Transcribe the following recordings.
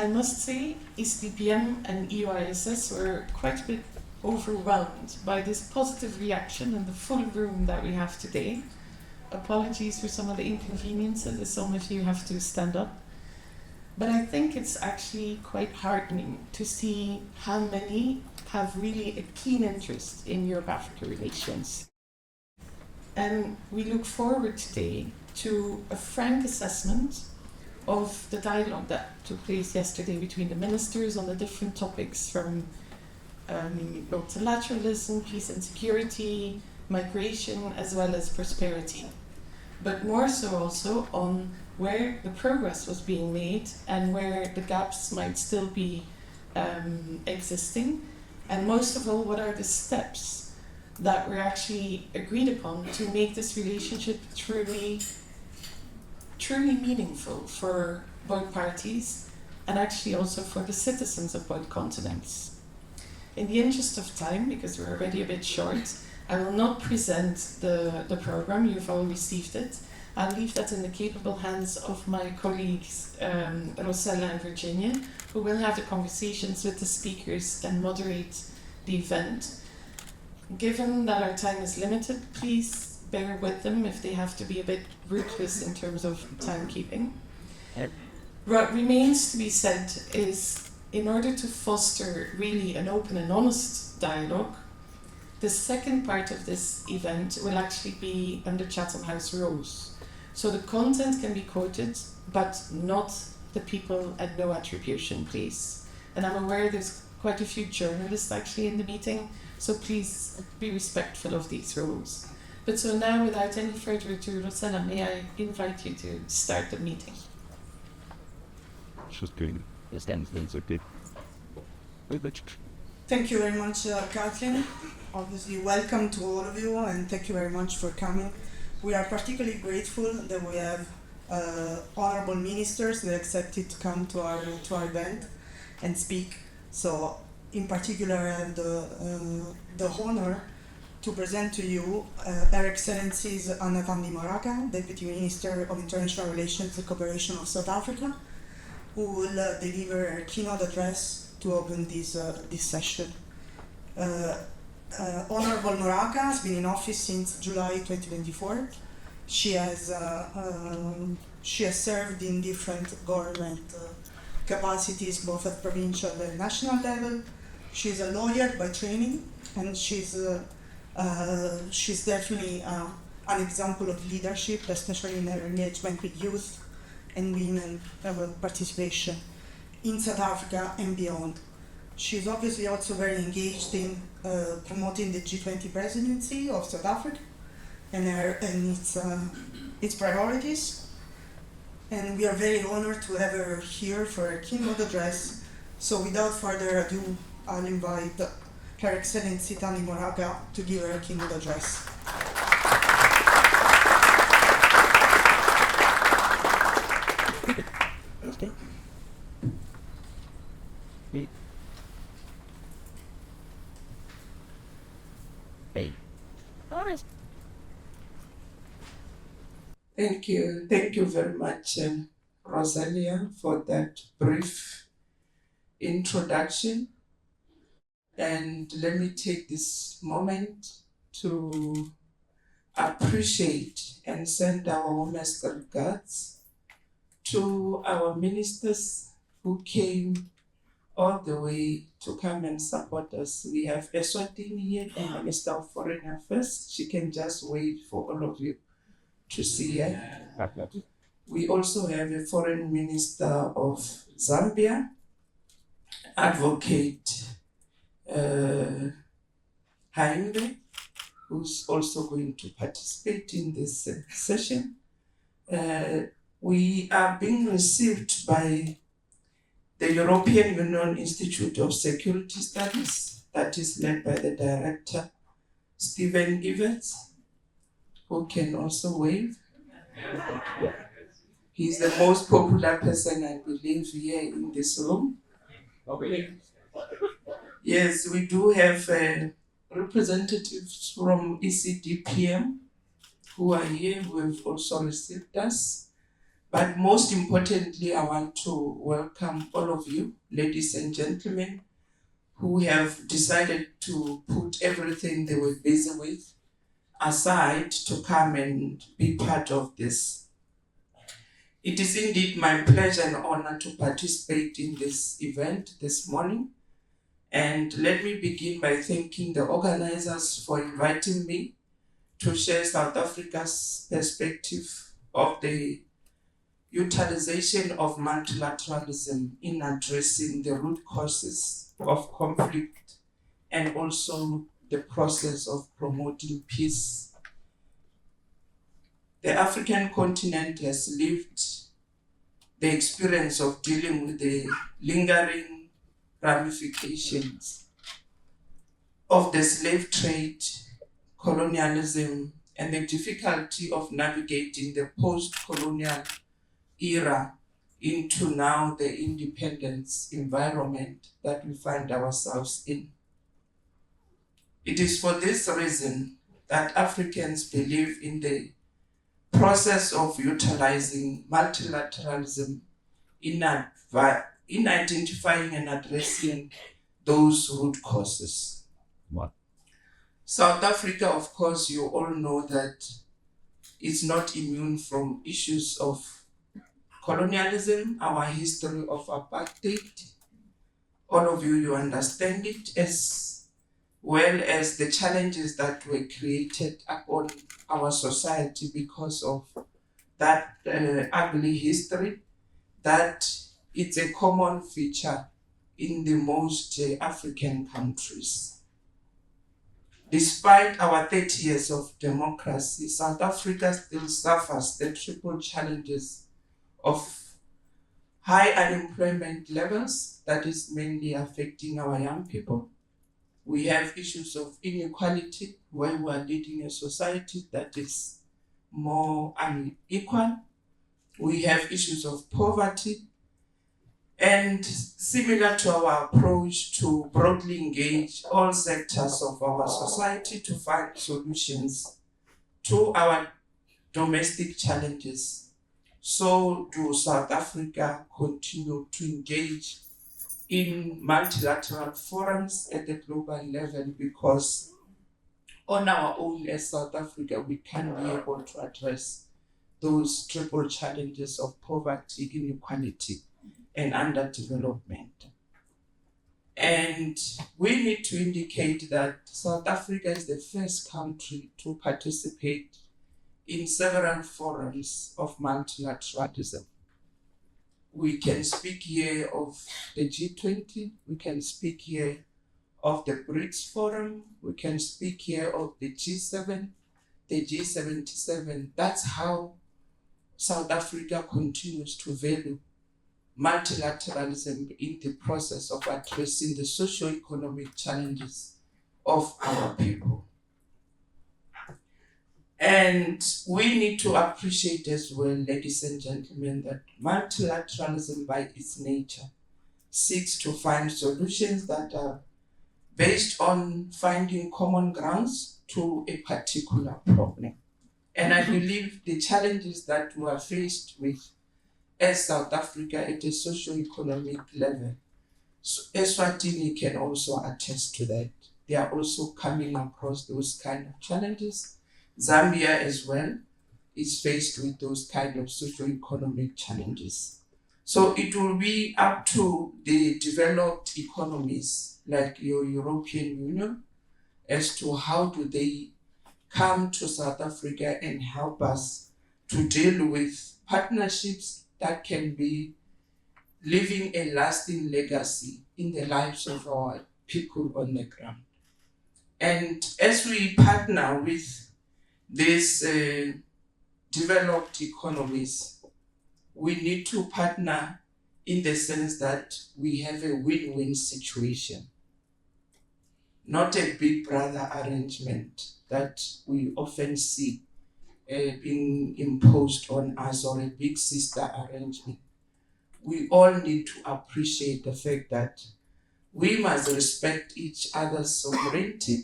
I must say, ECDPM and EUISS were quite a bit overwhelmed by this positive reaction and the full room that we have today. Apologies for some of the inconveniences, as some of you have to stand up. But I think it's actually quite heartening to see how many have really a keen interest in Europe-Africa relations. And we look forward today to a frank assessment of the dialogue that took place yesterday between the ministers on the different topics from multilateralism, peace and security, migration, as well as prosperity. But more so also on where the progress was being made and where the gaps might still be existing. And most of all, what are the steps that were actually agreed upon to make this relationship truly meaningful for both parties and actually also for the citizens of both continents. In the interest of time, because we're already a bit short, I will not present the program. You've all received it. I'll leave that in the capable hands of my colleagues Rosella and Virginia, who will have the conversations with the speakers and moderate the event. Given that our time is limited, please bear with them if they have to be a bit ruthless in terms of timekeeping. What remains to be said is, in order to foster really an open and honest dialogue, the second part of this event will actually be under Chatham House rules. So the content can be quoted, but not the people at no attribution, please. And I'm aware there's quite a few journalists actually in the meeting, so please be respectful of these rules. But so now, without any further ado, Rosella, may I invite you to start the meeting? Thank you very much, Kathleen. Obviously, welcome to all of you, and thank you very much for coming. We are particularly grateful that we have honorable ministers that accepted to come to our event and speak. So, in particular, I have the honor to present to you Her Excellency's Thandi Moraka, Deputy Minister of International Relations and Cooperation of South Africa, who will deliver a keynote address to open this session. Honorable Moraka has been in office since July 2024. She has served in different government capacities, both at provincial and national level. She's a lawyer by training, and she's definitely an example of leadership, especially in her engagement with youth and women participation in South Africa and beyond. She's obviously also very engaged in promoting the G20 presidency of South Africa and its priorities. And we are very honored to have her here for a keynote address. So without further ado, I'll invite Her Excellency Thandi Moraka to give her a keynote address. Thank you very much, Rosalia, for that brief introduction. And let me take this moment to appreciate and send our warmest regards to our ministers who came all the way to come and support us. We have Eswatini here, the Minister of Foreign Affairs. She can just wait for all of you to see her. We also have a Foreign Minister of Zambia, Advocate Haimbe, who's also going to participate in this session. We are being received by the European Union Institute of Security Studies, that is led by the director, Stephen Evans, who can also wave. He's the most popular person, I believe, here in this room. Okay. Yes, we do have representatives from ECDPM who are here, who have also received us. But most importantly, I want to welcome all of you, ladies and gentlemen, who have decided to put everything they were busy with aside to come and be part of this. It is indeed my pleasure and honor to participate in this event this morning. And let me begin by thanking the organizers for inviting me to share South Africa's perspective of the utilization of multilateralism in addressing the root causes of conflict and also the process of promoting peace. The African continent has lived the experience of dealing with the lingering ramifications of the slave trade, colonialism, and the difficulty of navigating the post-colonial era into now the independence environment that we find ourselves in. It is for this reason that Africans believe in the process of utilizing multilateralism in identifying and addressing those root causes. What? South Africa, of course, you all know that it's not immune from issues of colonialism, our history of apartheid. All of you understand it, as well as the challenges that were created upon our society because of that ugly history, that it's a common feature in the most African countries. Despite our 30 years of democracy, South Africa still suffers the triple challenges of high unemployment levels that is mainly affecting our young people. We have issues of inequality, where we are leading a society that is more unequal. We have issues of poverty, and similar to our approach to broadly engage all sectors of our society to find solutions to our domestic challenges, so do South Africa continue to engage in multilateral forums at the global level, because on our own as South Africa, we can be able to address those triple challenges of poverty, inequality, and underdevelopment. And we need to indicate that South Africa is the first country to participate in several forums of multilateralism. We can speak here of the G20, we can speak here of the BRICS Forum, we can speak here of the G7, the G77. That's how South Africa continues to value multilateralism in the process of addressing the socio-economic challenges of our people. And we need to appreciate as well, ladies and gentlemen, that multilateralism by its nature seeks to find solutions that are based on finding common grounds to a particular problem. And I believe the challenges that we are faced with as South Africa at a socio-economic level, so Eswatini can also attest to that. They are also coming across those kind of challenges. Zambia as well is faced with those kind of socio-economic challenges. So it will be up to the developed economies like your European Union as to how do they come to South Africa and help us to deal with partnerships that can be leaving a lasting legacy in the lives of our people on the ground. And as we partner with these developed economies, we need to partner in the sense that we have a win-win situation, not a big brother arrangement that we often see being imposed on us, or a big sister arrangement. We all need to appreciate the fact that we must respect each other's sovereignty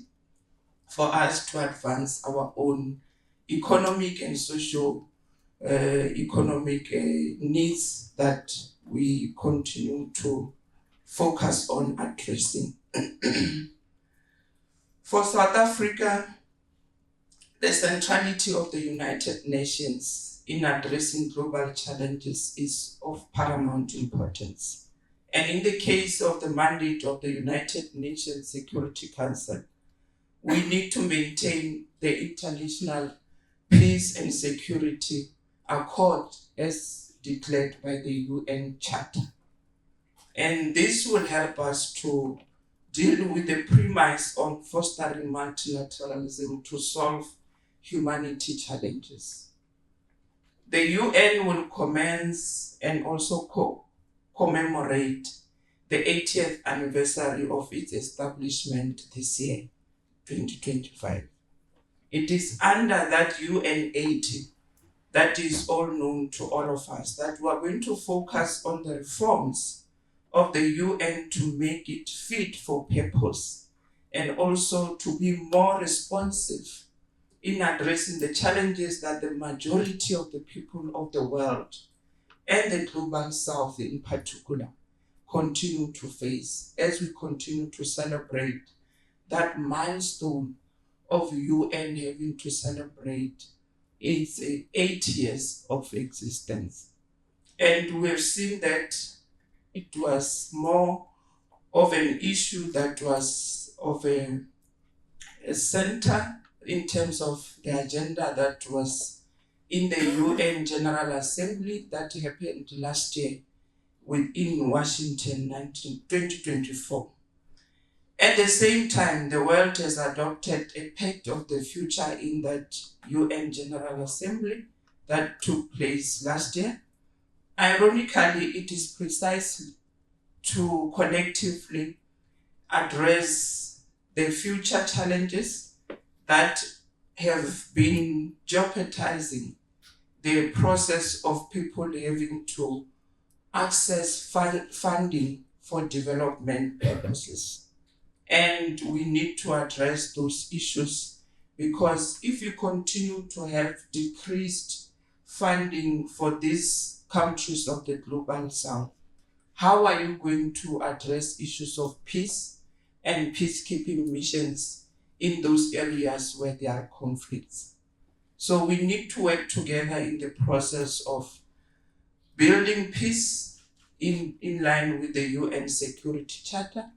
for us to advance our own economic and social economic needs that we continue to focus on addressing. For South Africa, the centrality of the United Nations in addressing global challenges is of paramount importance. And in the case of the mandate of the United Nations Security Council, we need to maintain the international peace and security accord as declared by the UN Charter. And this will help us to deal with the premise on fostering multilateralism to solve humanity challenges. The UN will commence and also commemorate the 80th anniversary of its establishment this year, 2025. It is under that UN 80 that is all known to all of us that we are going to focus on the reforms of the UN to make it fit for purpose and also to be more responsive in addressing the challenges that the majority of the people of the world and the global south in particular continue to face as we continue to celebrate that milestone of UN having to celebrate its 8 years of existence. And we've seen that it was more of an issue that was of a center in terms of the agenda that was in the UN General Assembly that happened last year in Washington, 2024. At the same time, the world has adopted a pact of the future in that UN General Assembly that took place last year. Ironically, it is precisely to collectively address the future challenges that have been jeopardizing the process of people having to access funding for development purposes. And we need to address those issues because if you continue to have decreased funding for these countries of the global south, how are you going to address issues of peace and peacekeeping missions in those areas where there are conflicts? So we need to work together in the process of building peace in line with the UN Security Charter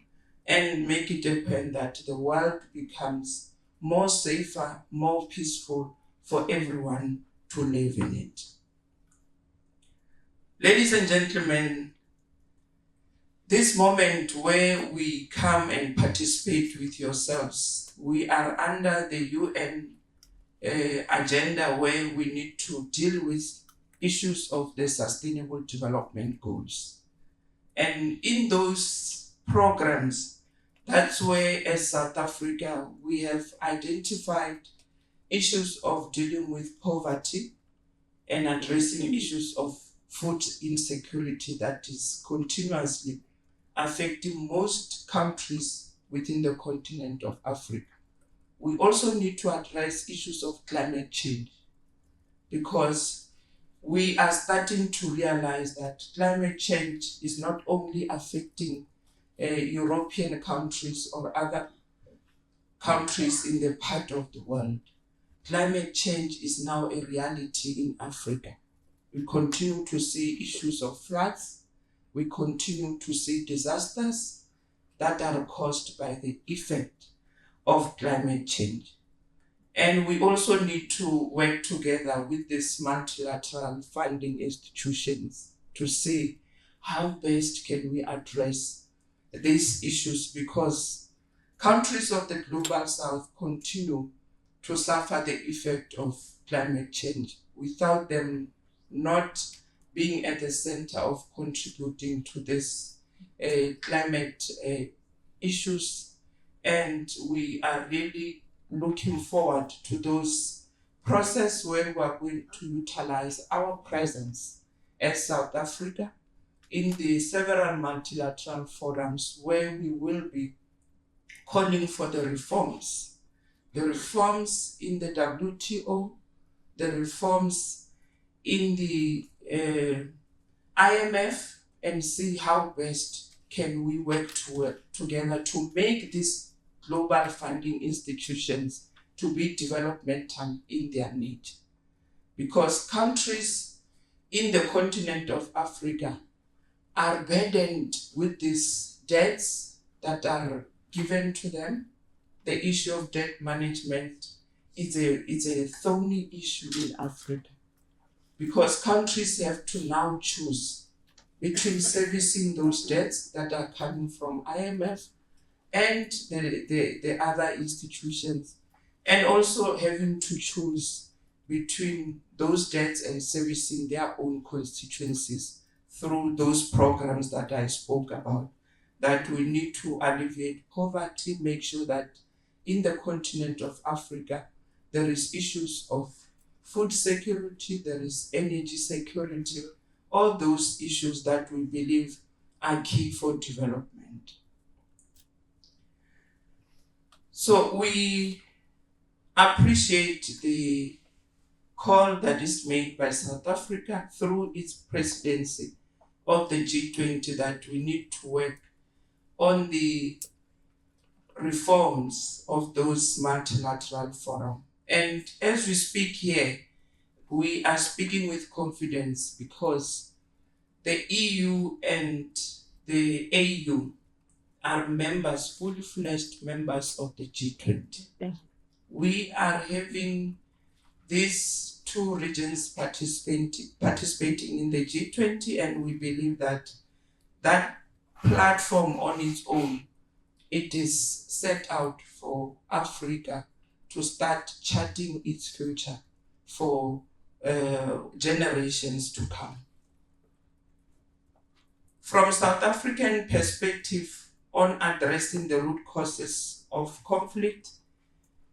and make it happen that the world becomes more safer, more peaceful for everyone to live in it. Ladies and gentlemen, this moment where we come and participate with yourselves, we are under the UN agenda where we need to deal with issues of the Sustainable Development Goals. And in those programs, that's where as South Africa, we have identified issues of dealing with poverty and addressing issues of food insecurity that is continuously affecting most countries within the continent of Africa. We also need to address issues of climate change because we are starting to realize that climate change is not only affecting European countries or other countries in the part of the world. Climate change is now a reality in Africa. We continue to see issues of floods. We continue to see disasters that are caused by the effect of climate change. And we also need to work together with these multilateral funding institutions to see how best can we address these issues because countries of the global south continue to suffer the effect of climate change without them not being at the center of contributing to this climate issues. And we are really looking forward to those processes where we are going to utilize our presence as South Africa in the several multilateral forums where we will be calling for the reforms in the WTO, the reforms in the IMF and see how best can we work together to make these global funding institutions to be developmental in their nature. Because countries in the continent of Africa are burdened with these debts that are given to them. The issue of debt management is a thorny issue in Africa, because countries have to now choose between servicing those debts that are coming from IMF and the other institutions, and also having to choose between those debts and servicing their own constituencies through those programs that I spoke about, that we need to alleviate poverty, make sure that in the continent of Africa, there is issues of food security, there is energy security, all those issues that we believe are key for development. So we appreciate the call that is made by South Africa through its presidency of the G20 that we need to work on the reforms of those multilateral forums. And as we speak here, we are speaking with confidence because the EU and the AU are members, fully fledged members of the G20. We are having these two regions participating in the G20, and we believe that that platform on its own, it is set out for Africa to start charting its future for generations to come. From South African perspective on addressing the root causes of conflict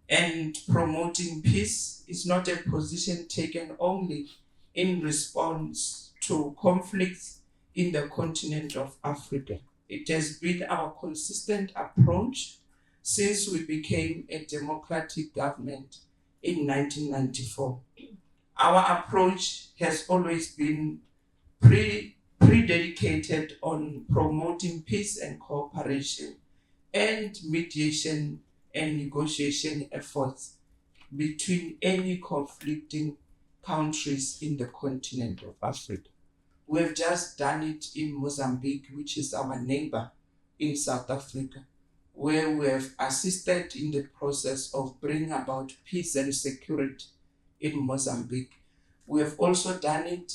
and promoting peace is not a position taken only in response to conflicts in the continent of Africa. It has been our consistent approach since we became a democratic government in 1994. Our approach has always been pre-dedicated on promoting peace and cooperation and mediation and negotiation efforts between any conflicting countries in the continent of Africa. We have just done it in Mozambique, which is our neighbor in South Africa, where we have assisted in the process of bringing about peace and security in Mozambique. We have also done it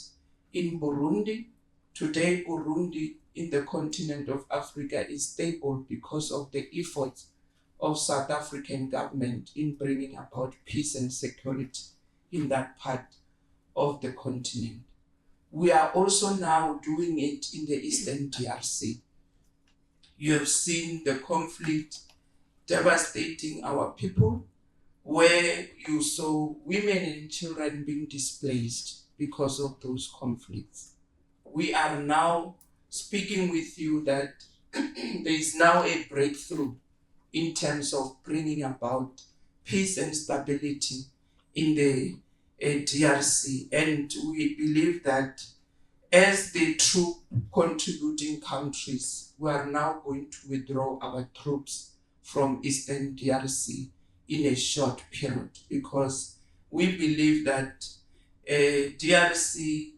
in Burundi. Today, Burundi in the continent of Africa is stable because of the efforts of South African government in bringing about peace and security in that part of the continent. We are also now doing it in the Eastern DRC. You have seen the conflict devastating our people, where you saw women and children being displaced because of those conflicts. We are now speaking with you that there is now a breakthrough in terms of bringing about peace and stability in the DRC. And we believe that as the true contributing countries, we are now going to withdraw our troops from Eastern DRC in a short period, because we believe that DRC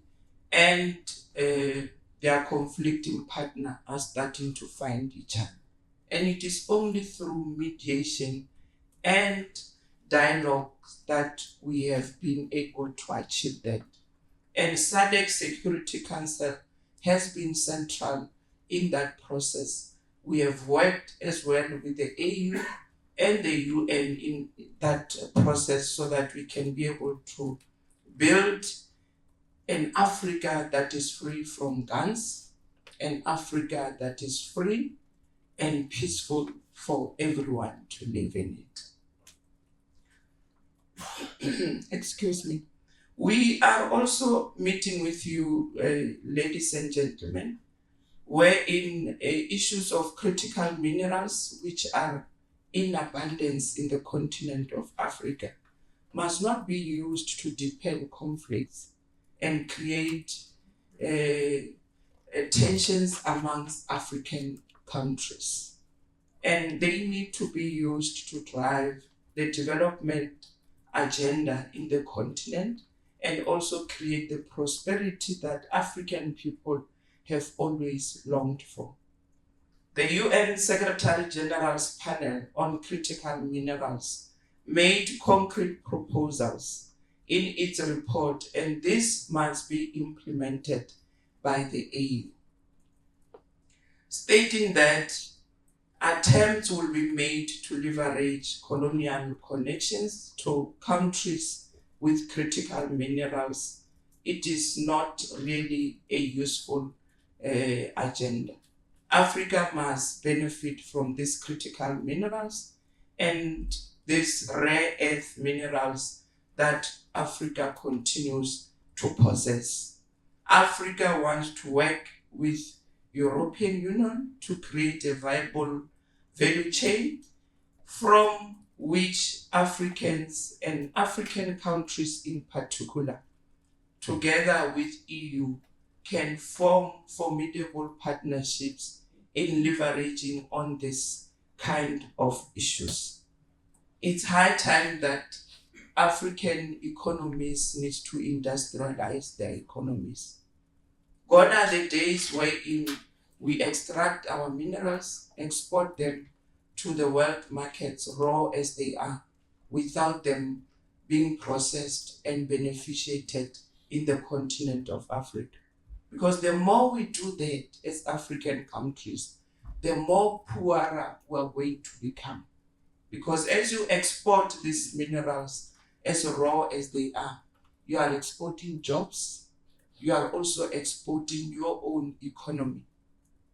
and their conflicting partner are starting to find each other. And it is only through mediation and dialogue that we have been able to achieve that. And SADC Security Council has been central in that process. We have worked as well with the AU and the UN in that process so that we can be able to build an Africa that is free from guns, an Africa that is free and peaceful for everyone to live in it. Excuse me. We are also meeting with you, ladies and gentlemen, wherein issues of critical minerals, which are in abundance in the continent of Africa, must not be used to deepen conflicts and create tensions amongst African countries. And they need to be used to drive the development agenda in the continent and also create the prosperity that African people have always longed for. The UN Secretary General's panel on critical minerals made concrete proposals in its report, and this must be implemented by the AU, stating that attempts will be made to leverage colonial connections to countries with critical minerals. It is not really a useful agenda. Africa must benefit from these critical minerals and these rare earth minerals that Africa continues to possess. Africa wants to work with European Union to create a viable value chain from which Africans and African countries in particular, together with EU, can form formidable partnerships in leveraging on this kind of issues. It's high time that African economies need to industrialize their economies. Gone are the days wherein we extract our minerals, export them to the world markets raw as they are, without them being processed and beneficiated in the continent of Africa. Because the more we do that as African countries, the more poorer we're going to become. Because as you export these minerals as raw as they are, you are exporting jobs, you are also exporting your own economy.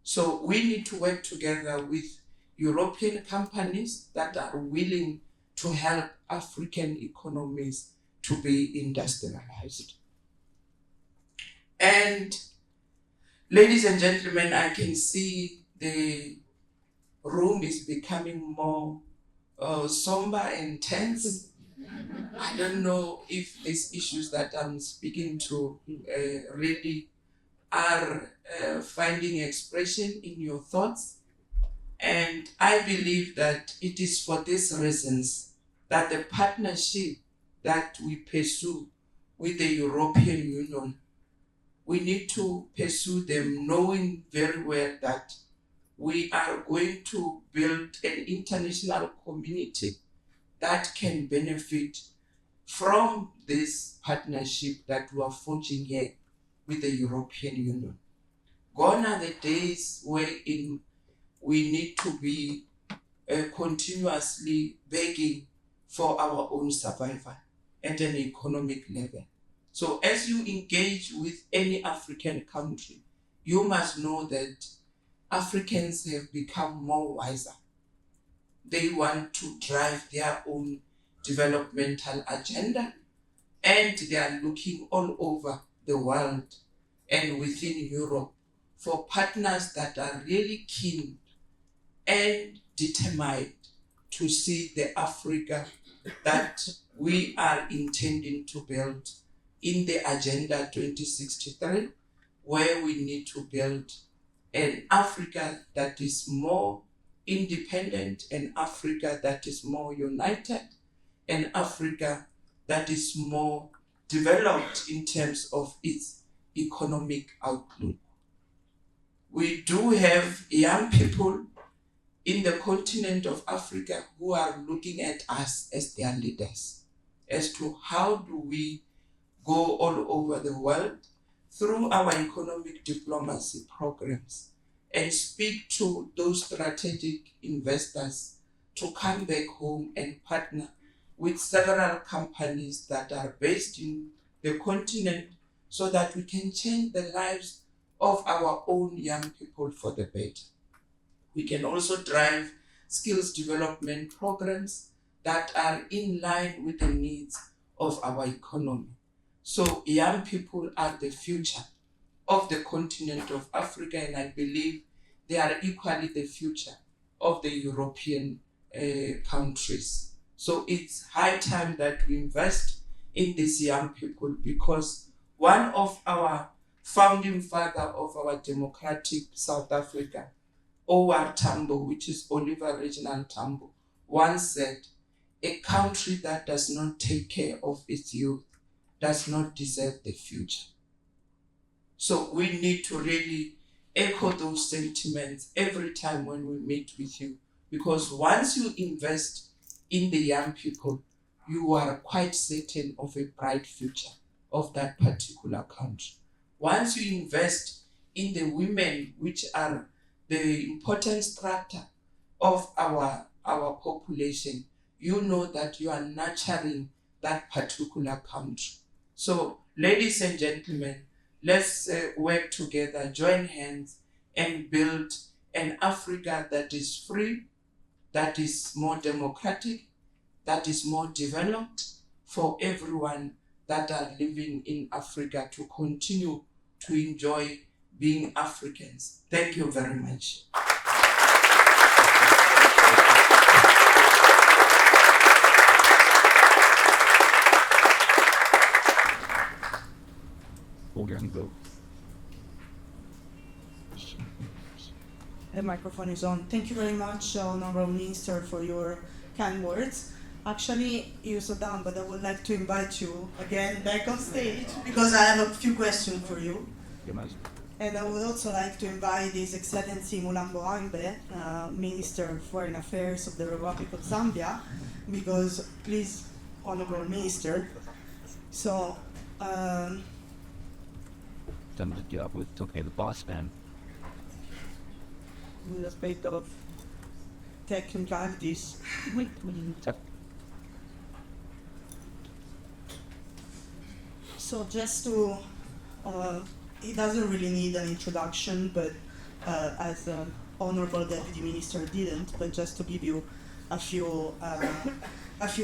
So we need to work together with European companies that are willing to help African economies to be industrialized. And ladies and gentlemen, I can see the room is becoming more somber and tense. I don't know if these issues that I'm speaking to really are finding expression in your thoughts. And I believe that it is for these reasons that the partnership that we pursue with the European Union, we need to pursue them knowing very well that we are going to build an international community that can benefit from this partnership that we are forging here with the European Union. Gone are the days wherein we need to be continuously begging for our own survival at an economic level. So as you engage with any African country, you must know that Africans have become more wiser. They want to drive their own developmental agenda, and they are looking all over the world and within Europe for partners that are really keen and determined to see the Africa that we are intending to build in the Agenda 2063, where we need to build an Africa that is more independent, an Africa that is more united, an Africa that is more developed in terms of its economic outlook. We do have young people in the continent of Africa who are looking at us as their leaders, as to how do we go all over the world through our economic diplomacy programs and speak to those strategic investors to come back home and partner with several companies that are based in the continent so that we can change the lives of our own young people for the better. We can also drive skills development programs that are in line with the needs of our economy. So young people are the future of the continent of Africa, and I believe they are equally the future of the European countries. So it's high time that we invest in these young people, because One of our founding father of our democratic South Africa, O.R. Tambo, which is Oliver Reginald Tambo, once said, "A country that does not take care of its youth does not deserve the future." So we need to really echo those sentiments every time when we meet with you, because once you invest in the young people, you are quite certain of a bright future of that particular country. Once you invest in the women, which are the important strata of our population, you know that you are nurturing that particular country. So, ladies and gentlemen, let's work together, join hands, and build an Africa that is free, that is more democratic, that is more developed for everyone that are living in Africa to continue to enjoy being Africans. Thank you very much. The microphone is on. Thank you very much, Honorable Minister, for your kind words. Actually, you sat down, but I would like to invite you again back on stage because I have a few questions for you. And I would also like to invite His Excellency Mulambo Haimbe, Minister of Foreign Affairs of the Republic of Zambia, because, please, Honorable Minister, so... done the job with okay, the boss man. With a bit of technicalities. So just to, it doesn't really need an introduction, but as the Honorable Deputy Minister didn't, but just to give you a few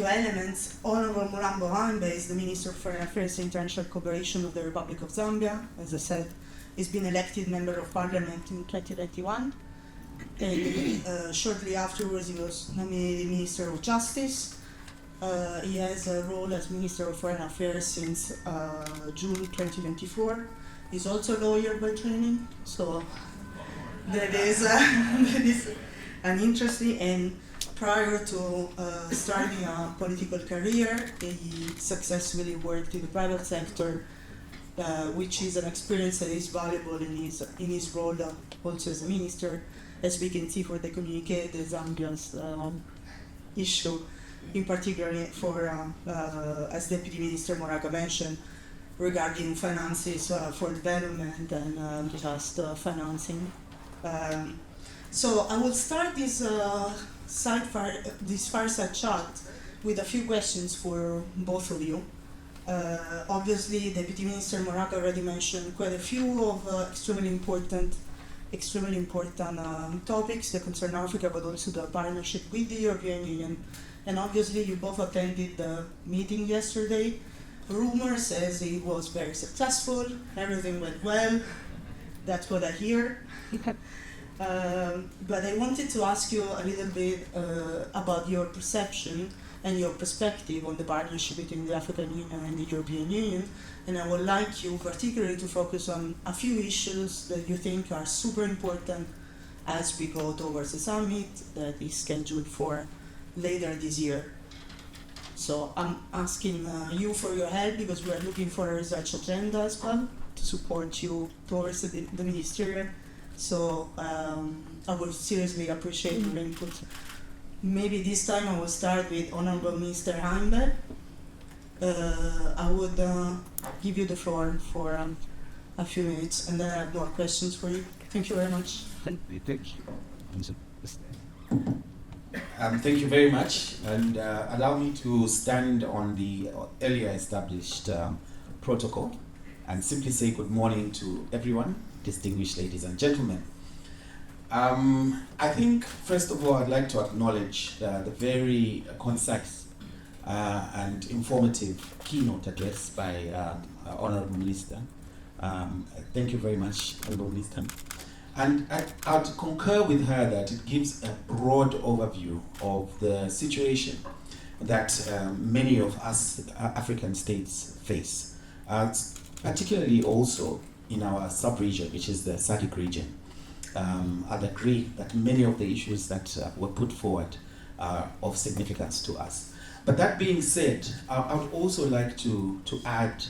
elements, Honorable Mulambo Haimbe is the Minister of Foreign Affairs and International Cooperation of the Republic of Zambia. As I said, he's been elected Member of Parliament in 2021. And shortly afterwards, he was nominated Minister of Justice. He has a role as Minister of Foreign Affairs since June 2024. He's also a lawyer by training, so that is an interesting. And prior to starting a political career, he successfully worked in the private sector, which is an experience that is valuable in his role also as a minister. As we can see for the communique, the Zambian's issue, in particular for, as Deputy Minister Moraka mentioned, regarding finances for development and just financing. So I will start this fireside chat with a few questions for both of you. Obviously, Deputy Minister Moraka already mentioned quite a few of extremely important topics that concern Africa, but also the partnership with the European Union. And obviously, you both attended the meeting yesterday. Rumor says it was very successful, everything went well. That's what I hear. But I wanted to ask you a little bit about your perception and your perspective on the partnership between the African Union and the European Union. And I would like you particularly to focus on a few issues that you think are super important as we go towards the summit that is scheduled for later this year. So I'm asking you for your help because we are looking for a research agenda as well to support you towards the ministerial. So I would seriously appreciate your input. Maybe this time I will start with Honorable Minister Haimbe. I would give you the floor for a few minutes and then I have more questions for you. Thank you very much. Thank you very much, and allow me to stand on the earlier established protocol and simply say good morning to everyone, distinguished ladies and gentlemen. I think, first of all, I'd like to acknowledge the very concise and informative keynote address by Honorable Minister. Thank you very much, Honorable Minister. And I'd concur with her that it gives a broad overview of the situation that many of us African states face. particularly also in our sub-region, which is the SADC region. I'd agree that many of the issues that were put forward are of significance to us. But that being said, I would also like to add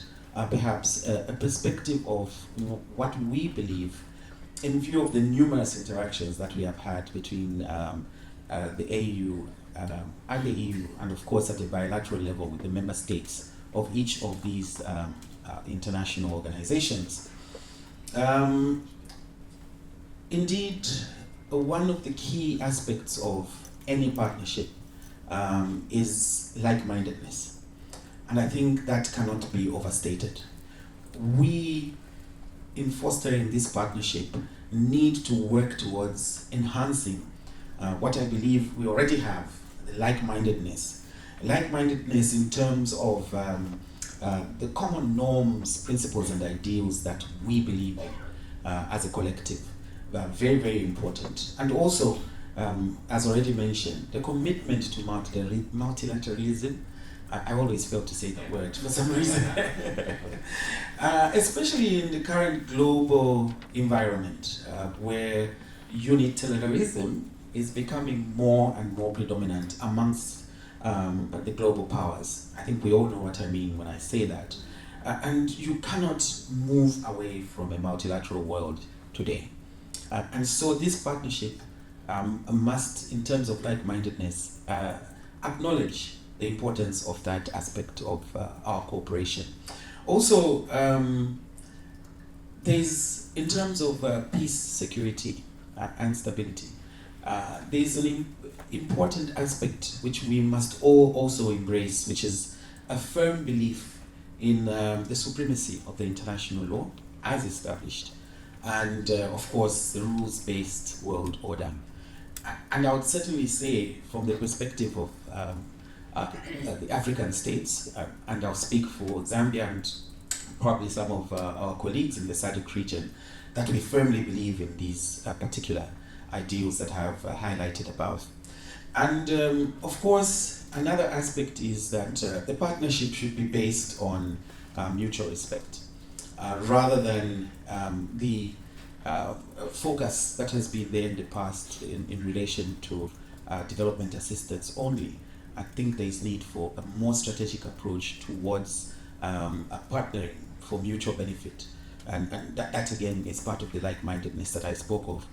perhaps a perspective of what we believe in view of the numerous interactions that we have had between the AU and the EU, and of course at the bilateral level with the member states of each of these international organizations. Indeed, one of the key aspects of any partnership is like-mindedness. And I think that cannot be overstated. We, in fostering this partnership, need to work towards enhancing what I believe we already have, the like-mindedness. Like-mindedness in terms of the common norms, principles, and ideals that we believe in as a collective. Very, very important. And also, as already mentioned, the commitment to multilateralism. I always fail to say that word for some reason. Especially in the current global environment where unilateralism is becoming more and more predominant amongst the global powers. I think we all know what I mean when I say that. And you cannot move away from a multilateral world today. And so this partnership must, in terms of like-mindedness, acknowledge the importance of that aspect of our cooperation. Also, there's, in terms of peace, security, and stability, there's an important aspect which we must all also embrace, which is a firm belief in the supremacy of the international law as established, and of course the rules-based world order. And I would certainly say, from the perspective of the African states, and I'll speak for Zambia and probably some of our colleagues in the SADC region, that we firmly believe in these particular ideals that I have highlighted above. And of course, another aspect is that the partnership should be based on mutual respect, rather than the focus that has been there in the past in relation to development assistance only. I think there is need for a more strategic approach towards partnering for mutual benefit. And that again is part of the like-mindedness that I spoke of.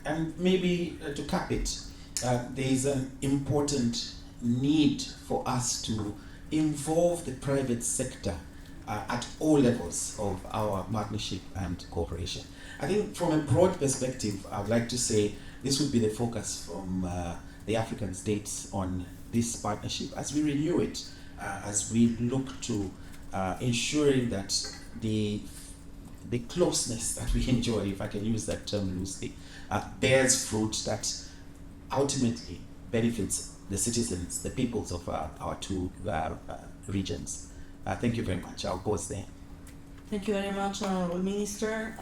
And maybe to cap it, there is an important need for us to involve the private sector at all levels of our partnership and cooperation. I think from a broad perspective, I would like to say this would be the focus from the African states on this partnership as we renew it, as we look to ensuring that the closeness that we enjoy, if I can use that term loosely, bears fruit that ultimately benefits the citizens, the peoples of our two regions. Thank you very much. I'll pause there. Thank you very much, Honorable Minister.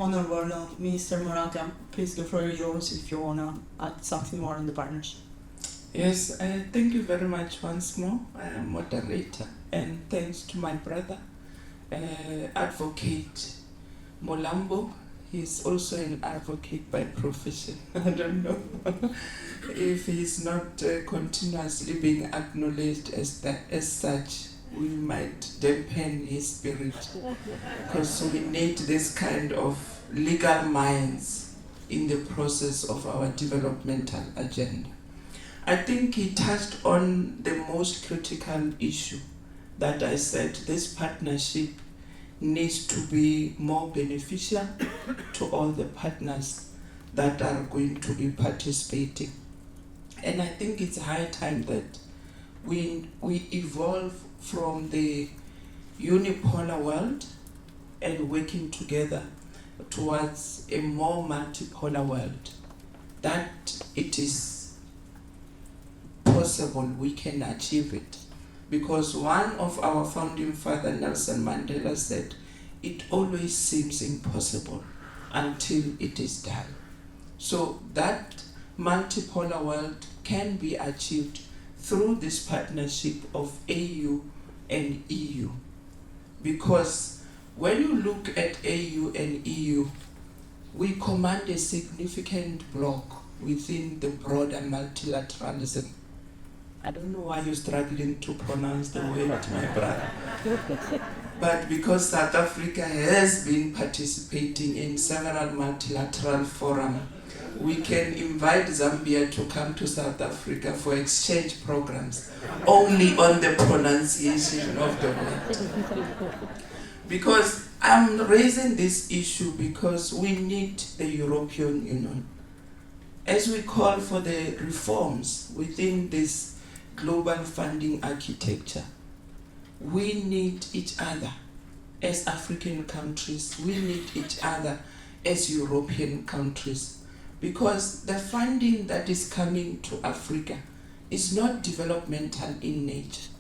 Honorable Minister Moraka, please, the floor is yours if you want to add something more on the partnership. Yes, thank you very much once more, moderator, and thanks to my brother, Advocate Mulambo. He's also an advocate by profession. I don't know if he's not continuously being acknowledged as such. We might dampen his spirit, because we need this kind of legal minds in the process of our developmental agenda. I think he touched on the most critical issue that I said this partnership needs to be more beneficial to all the partners that are going to be participating. And I think it's high time that we evolve from the unipolar world and working together towards a more multipolar world. That it is possible, we can achieve it. Because one of our founding father, Nelson Mandela, said, it always seems impossible until it is done. So that multipolar world can be achieved through this partnership of AU and EU. Because When you look at AU and EU, we command a significant block within the broader multilateralism. I don't know why you're struggling to pronounce the word, my brother. But because South Africa has been participating in several multilateral forums, we can invite Zambia to come to South Africa for exchange programs only on the pronunciation of the word. Because I'm raising this issue because we need the European Union. As we call for the reforms within this global funding architecture, we need each other as African countries, we need each other as European countries, because the funding that is coming to Africa is not developmental in nature.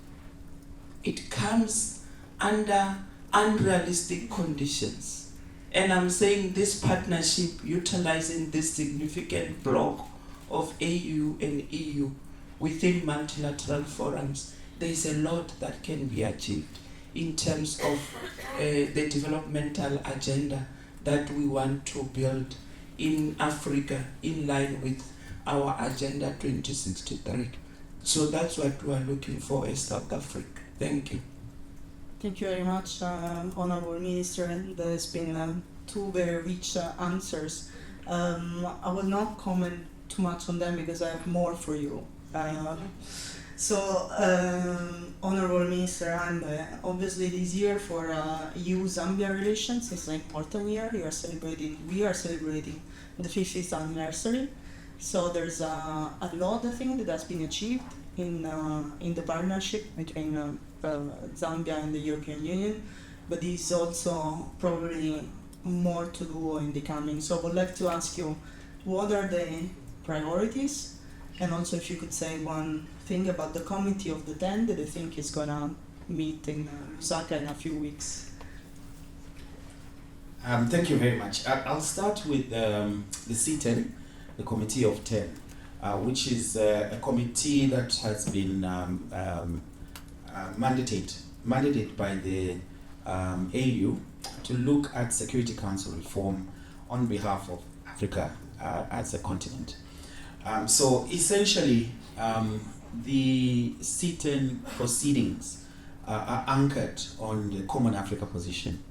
It comes under unrealistic conditions. And I'm saying this partnership, utilizing this significant block of AU and EU within multilateral forums, there is a lot that can be achieved in terms of the developmental agenda that we want to build in Africa in line with our Agenda 2063. So that's what we are looking for as South Africa. Thank you. Thank you very much, Honorable Minister, and there's been two very rich answers. I will not comment too much on them because I have more for you. Honorable Minister Haimbe, obviously this year for EU-Zambia relations is an important year. We are celebrating the 50th anniversary. So there's a lot, I think, that has been achieved in the partnership between Zambia and the European Union, but there's also probably more to do in the coming. So I would like to ask you, what are the priorities? And also if you could say one thing about the Committee of the 10 that I think is going to meet in Lusaka in a few weeks. Thank you very much. I'll start with the C10, the Committee of 10, which is a committee that has been mandated by the AU to look at Security Council reform on behalf of Africa as a continent. So essentially, the C10 proceedings are anchored on the Common Africa position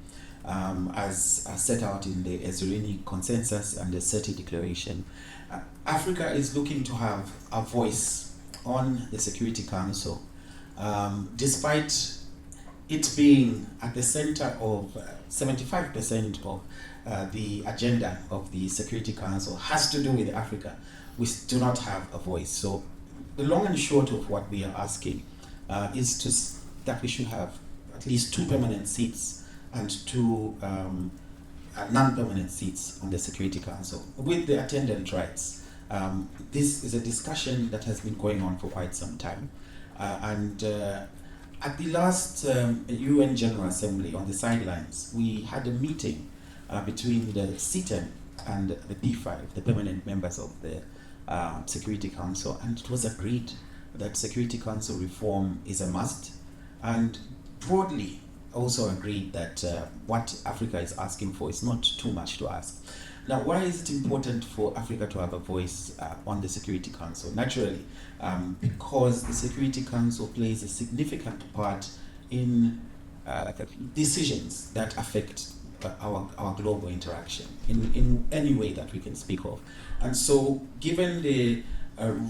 as set out in the Ezulini Consensus and the SETI Declaration. Africa is looking to have a voice on the Security Council, despite it being at the center of 75% of the agenda of the Security Council has to do with Africa. We do not have a voice. So the long and short of what we are asking is that we should have at least 2 permanent seats and 2 non-permanent seats on the Security Council with the attendant rights. This is a discussion that has been going on for quite some time. At the last UN General Assembly on the sidelines, we had a meeting between the C10 and the P5, the permanent members of the Security Council, and it was agreed that Security Council reform is a must, and broadly also agreed that what Africa is asking for is not too much to ask. Now, why is it important for Africa to have a voice on the Security Council? Naturally, because the Security Council plays a significant part in decisions that affect our global interaction in any way that we can speak of. And so, given the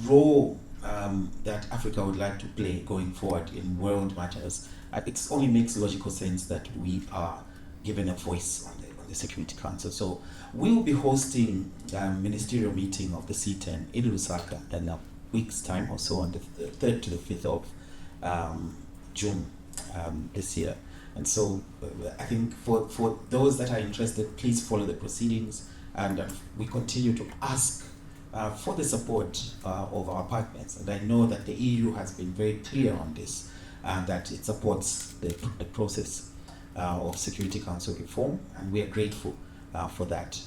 role that Africa would like to play going forward in world matters, it only makes logical sense that we are given a voice on the Security Council. So we'll be hosting a ministerial meeting of the C10 in Lusaka in a week's time or so on the 3rd to the 5th of June this year. And so I think for those that are interested, please follow the proceedings, and we continue to ask for the support of our partners. And I know that the EU has been very clear on this, that it supports the process of Security Council reform, and we are grateful for that.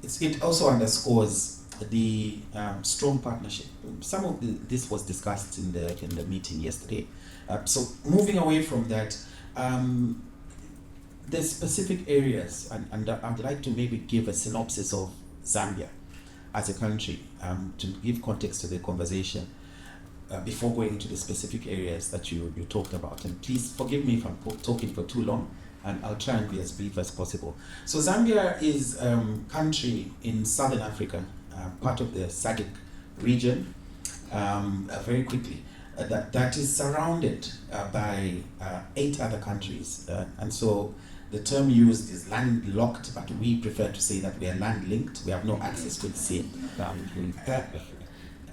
It also underscores the strong partnership. Some of this was discussed in the meeting yesterday. So moving away from that, there's specific areas, and I'd like to maybe give a synopsis of Zambia as a country to give context to the conversation before going into the specific areas that you talked about. And please forgive me if I'm talking for too long, and I'll try and be as brief as possible. So Zambia is a country in southern Africa, part of the SADC region, very quickly, that is surrounded by 8 other countries. And so the term used is landlocked, but we prefer to say that we are land-linked. We have no access to the sea.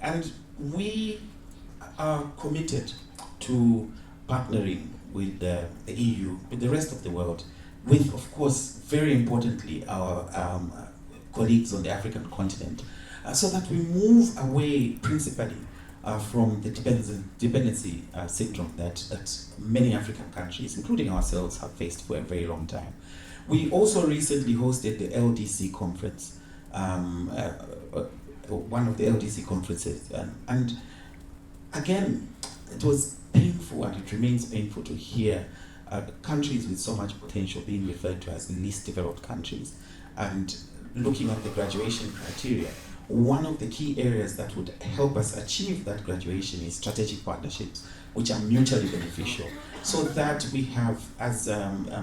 And we are committed to partnering with the EU, with the rest of the world, with, of course, very importantly, our colleagues on the African continent, so that we move away principally from the dependency syndrome that many African countries, including ourselves, have faced for a very long time. We also recently hosted the LDC conference, one of the LDC conferences, and again, it was painful, and it remains painful to hear countries with so much potential being referred to as the least developed countries. And looking at the graduation criteria, one of the key areas that would help us achieve that graduation is strategic partnerships, which are mutually beneficial, so that we have, as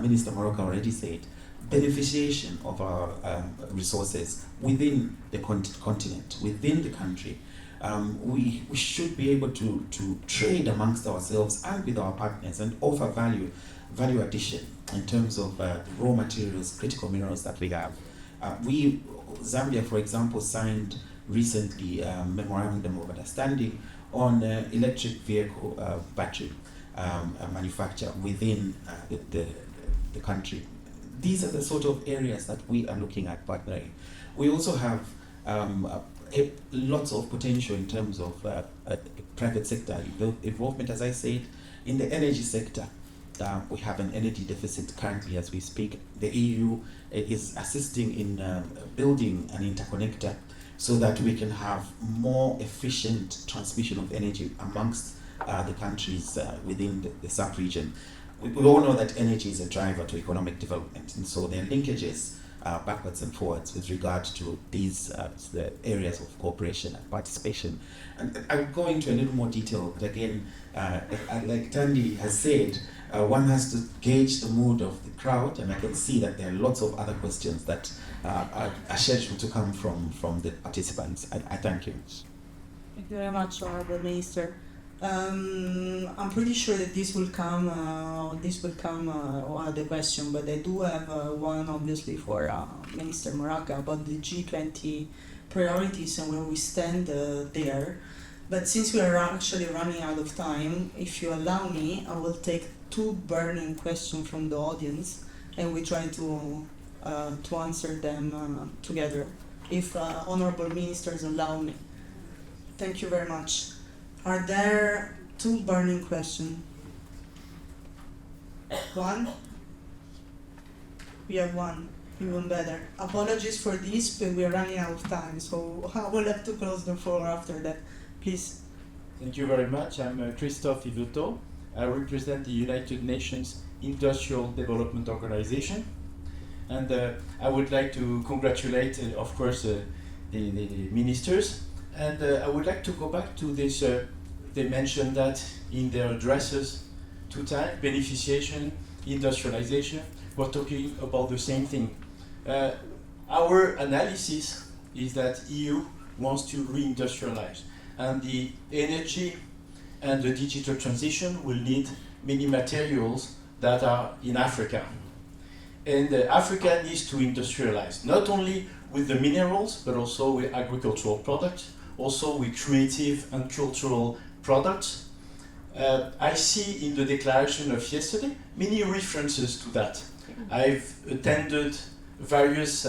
Minister Moraka already said, beneficiation of our resources within the continent, within the country. We should be able to trade amongst ourselves and with our partners and offer value addition in terms of the raw materials, critical minerals that we have. Zambia, for example, signed recently a memorandum of understanding on electric vehicle battery manufacture within the country. These are the sort of areas that we are looking at partnering. We also have lots of potential in terms of private sector involvement, as I said. In the energy sector, we have an energy deficit currently as we speak. The EU is assisting in building an interconnector so that we can have more efficient transmission of energy amongst the countries within the sub-region. We all know that energy is a driver to economic development, and so there are linkages backwards and forwards with regard to these the areas of cooperation and participation. And I'll go into a little more detail, but again, like Thandi has said, one has to gauge the mood of the crowd, and I can see that there are lots of other questions that are scheduled to come from the participants. I thank you. Thank you very much, Honorable Minister. I'm pretty sure that this will come one of the questions, but I do have one obviously for Minister Moraka about the G20 priorities and where we stand there. But since we are actually running out of time, if you allow me, I will take 2 burning questions from the audience, and we try to answer them together, if honorable ministers allow me. Thank you very much. Are there 2 burning questions? 1? We have 1. Even better. Apologies for this, but we are running out of time, so I will have to close the floor after that. Please. Thank you very much. I'm Christophe Ivuto. I represent the United Nations Industrial Development Organization. And I would like to congratulate, of course, the ministers. And I would like to go back to this. They mentioned that in their addresses 2 times, beneficiation, industrialization. We're talking about the same thing. Our analysis is that EU wants to reindustrialize, and the energy and the digital transition will need many materials that are in Africa. And Africa needs to industrialize, not only with the minerals, but also with agricultural products, also with creative and cultural products. I see in the declaration of yesterday many references to that. I've attended various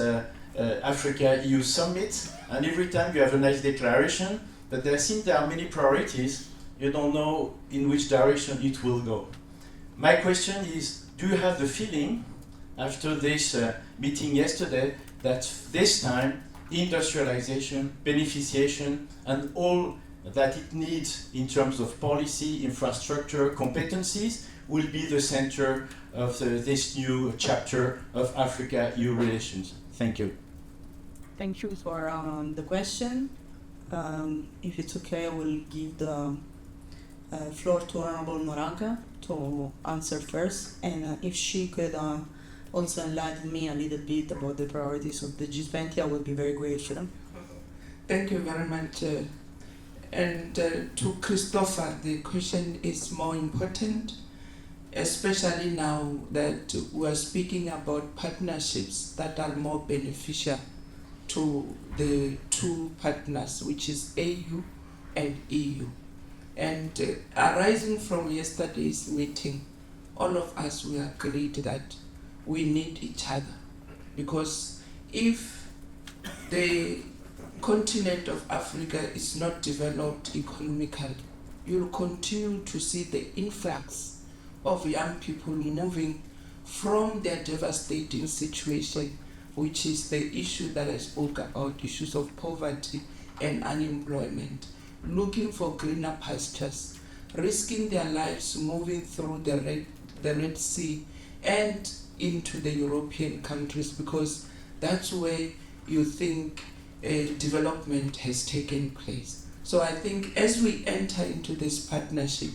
Africa-EU summits, and every time you have a nice declaration, but there are many priorities, you don't know in which direction it will go. My question is, do you have the feeling, after this meeting yesterday, that this time industrialization, beneficiation, and all that it needs in terms of policy, infrastructure, competencies will be the center of this new chapter of Africa-EU relations. Thank you. Thank you for the question. If it's okay, I will give the floor to Honorable Moraka to answer first, and if she could also enlighten me a little bit about the priorities of the G20, I would be very grateful. Thank you very much. And to Christopher, the question is more important, especially now that we are speaking about partnerships that are more beneficial to the two partners, which is AU and EU. And arising from yesterday's meeting, all of us, we agreed that we need each other, because if the continent of Africa is not developed economically, you'll continue to see the influx of young people moving from their devastating situation, which is the issue that I spoke about, issues of poverty and unemployment, looking for greener pastures, risking their lives moving through the Red Sea and into the European countries, because that's where you think development has taken place. So I think as we enter into this partnership,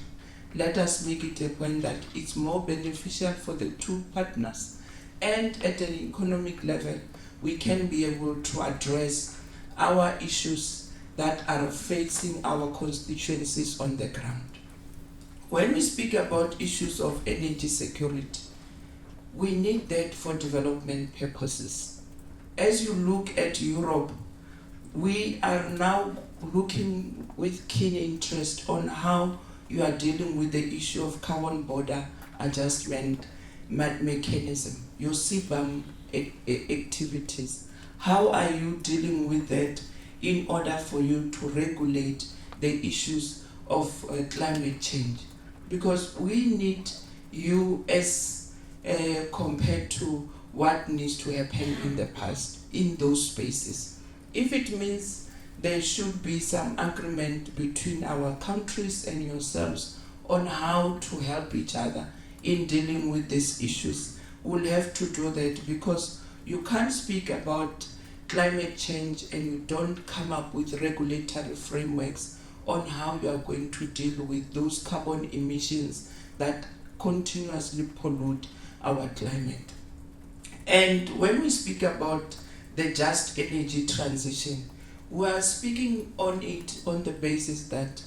let us make it a point that it's more beneficial for the two partners, and at an economic level, we can be able to address our issues that are facing our constituencies on the ground. When we speak about issues of energy security, we need that for development purposes. As you look at Europe, we are now looking with keen interest on how you are dealing with the issue of carbon border adjustment mechanism, your CBAM activities. How are you dealing with that in order for you to regulate the issues of climate change? Because we need you as compared to what needs to happen in the past in those spaces. If it means there should be some agreement between our countries and yourselves on how to help each other in dealing with these issues, we'll have to do that, because you can't speak about climate change and you don't come up with regulatory frameworks on how you are going to deal with those carbon emissions that continuously pollute our climate. And when we speak about the just energy transition, we are speaking on it on the basis that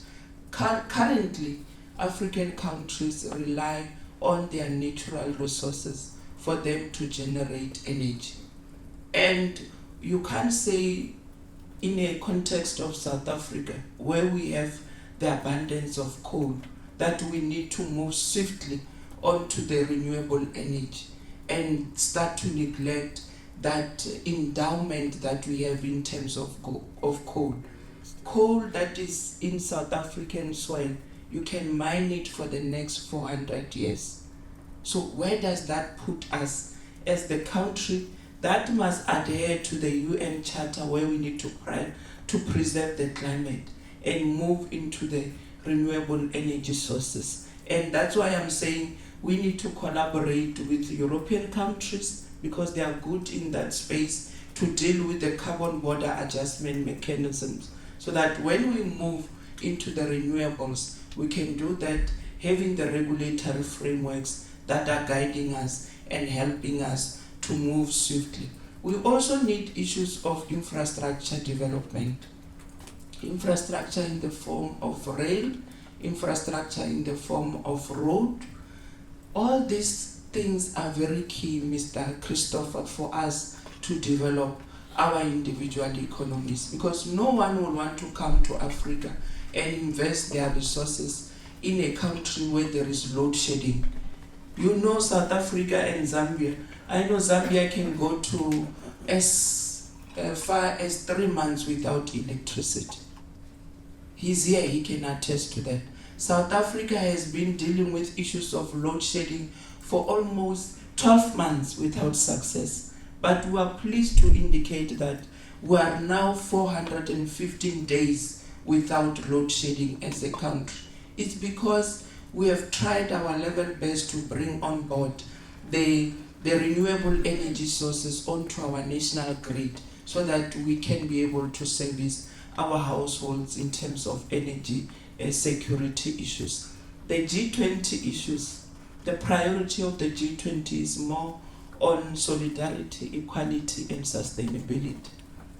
currently African countries rely on their natural resources for them to generate energy. And you can't say in a context of South Africa, where we have the abundance of coal, that we need to move swiftly onto the renewable energy and start to neglect that endowment that we have in terms of coal. Coal that is in South African soil, you can mine it for the next 400 years. So where does that put us as the country that must adhere to the UN Charter, where we need to preserve the climate and move into the renewable energy sources? And that's why I'm saying we need to collaborate with European countries, because they are good in that space to deal with the carbon border adjustment mechanisms, so that when we move into the renewables, we can do that having the regulatory frameworks that are guiding us and helping us to move swiftly. We also need issues of infrastructure development. Infrastructure in the form of rail, infrastructure in the form of road. All these things are very key, Mr. Christopher, for us to develop our individual economies, because no one will want to come to Africa and invest their resources in a country where there is load shedding. You know, South Africa and Zambia. I know Zambia can go to as far as 3 months without electricity. He's here, he can attest to that. South Africa has been dealing with issues of load shedding for almost 12 months without success. But we are pleased to indicate that we are now 415 days without load shedding as a country. It's because we have tried our level best to bring on board the renewable energy sources onto our national grid so that we can be able to service our households in terms of energy security issues. The G20 issues, the priority of the G20 is more on solidarity, equality, and sustainability.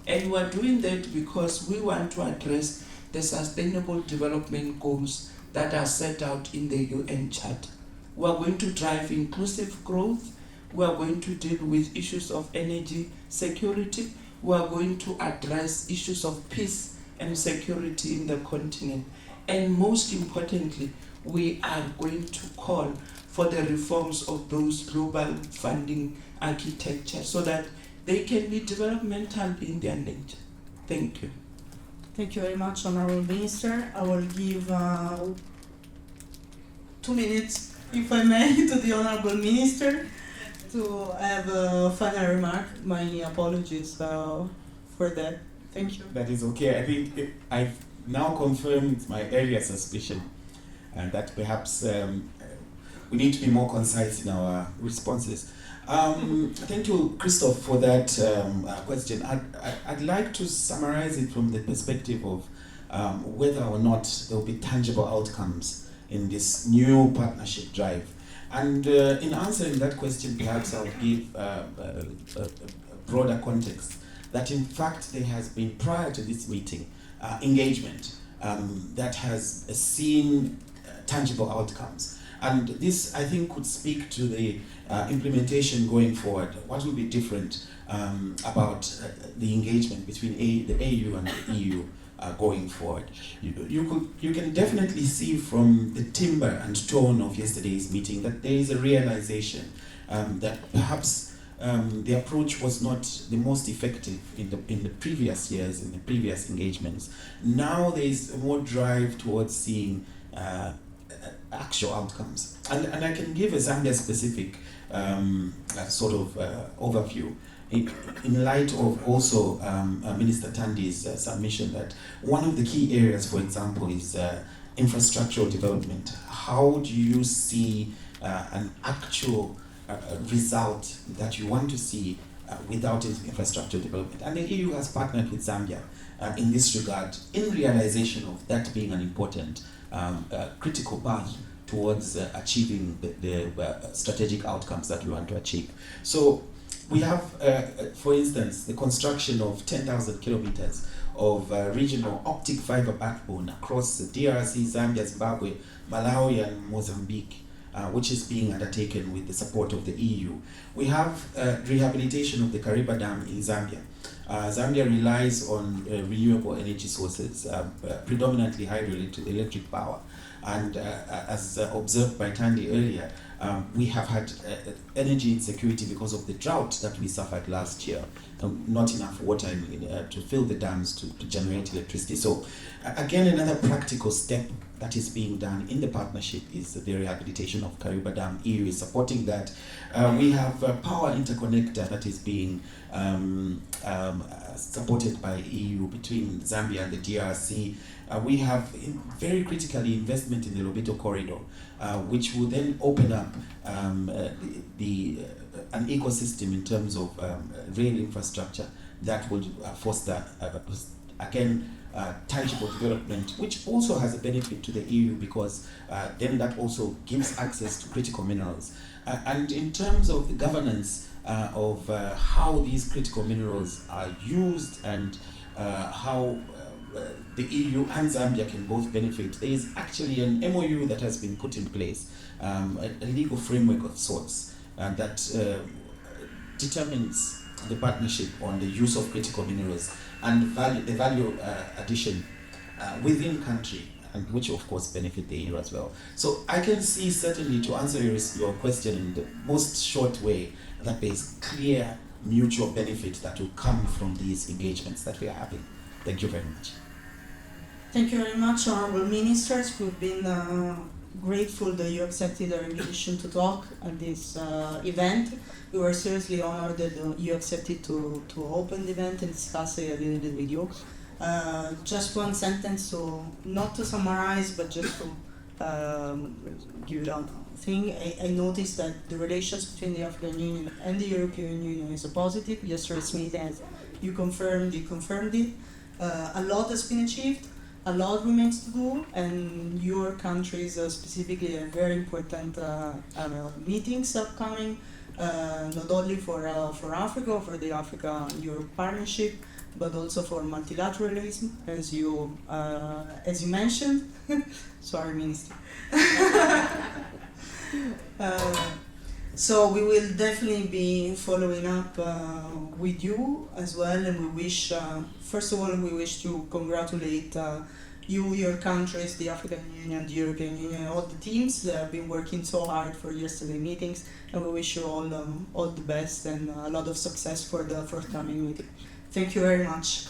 And we are doing that because we want to address the sustainable development goals that are set out in the UN Charter. We are going to drive inclusive growth. We are going to deal with issues of energy security. We are going to address issues of peace and security in the continent. And most importantly, we are going to call for the reforms of those global funding architecture so that they can be developmental in their nature. Thank you. Thank you very much, Honorable Minister. I will give 2 minutes, if I may, to the Honorable Minister to have a final remark. My apologies for that. Thank you. That is okay. I think I've now confirmed my earlier suspicion that perhaps we need to be more concise in our responses. Thank you, Christoph, for that question. I'd like to summarize it from the perspective of whether or not there will be tangible outcomes in this new partnership drive. And in answering that question, perhaps I'll give a broader context that in fact there has been, prior to this meeting, engagement that has seen tangible outcomes. And this, I think, could speak to the implementation going forward. What will be different about the engagement between the AU and the EU going forward? You can definitely see from the timbre and tone of yesterday's meeting that there is a realization that perhaps the approach was not the most effective in the previous years, in the previous engagements. Now there is more drive towards seeing actual outcomes. And I can give a Zambia-specific sort of overview in light of also Minister Thandi's submission that one of the key areas, for example, is infrastructural development. How do you see an actual result that you want to see without infrastructure development? And the EU has partnered with Zambia in this regard, in realization of that being an important critical path towards achieving the strategic outcomes that we want to achieve. So we have, for instance, the construction of 10,000 kilometers of regional optic fiber backbone across the DRC, Zambia, Zimbabwe, Malawi, and Mozambique, which is being undertaken with the support of the EU. We have rehabilitation of the Kariba Dam in Zambia. Zambia relies on renewable energy sources, predominantly hydroelectric power. And as observed by Thandi earlier, we have had energy insecurity because of the drought that we suffered last year. Not enough water to fill the dams to generate electricity. So again, another practical step that is being done in the partnership is the rehabilitation of Kariba Dam. EU is supporting that. We have a power interconnector that is being supported by EU between Zambia and the DRC. We have very critically investment in the Lobito corridor, which will then open up an ecosystem in terms of rail infrastructure that will foster, again, tangible development, which also has a benefit to the EU because then that also gives access to critical minerals. And in terms of the governance of how these critical minerals are used and how the EU and Zambia can both benefit, there is actually an MOU that has been put in place, a legal framework of sorts that determines the partnership on the use of critical minerals and the value addition within country, and which of course benefit the EU as well. So I can see certainly, to answer your question in the most short way, that there is clear mutual benefit that will come from these engagements that we are having. Thank you very much. Thank you very much, Honorable Ministers. We've been grateful that you accepted our invitation to talk at this event. We were seriously honored that you accepted to open the event and discuss it a little bit with you. Just one sentence, so not to summarize, but just to you don't think. I noticed that the relations between the African Union and the European Union is a positive. Yesterday's meeting, as you confirmed it. A lot has been achieved, a lot remains to do, and your countries specifically have very important meetings upcoming, not only for Africa, for the Africa-Europe partnership, but also for multilateralism, as you mentioned. Sorry, Minister. So we will definitely be following up with you as well, and we wish, first of all, we wish to congratulate you, your countries, the African Union, the European Union, all the teams that have been working so hard for yesterday's meetings, and we wish you all the best and a lot of success for the forthcoming meeting. Thank you very much.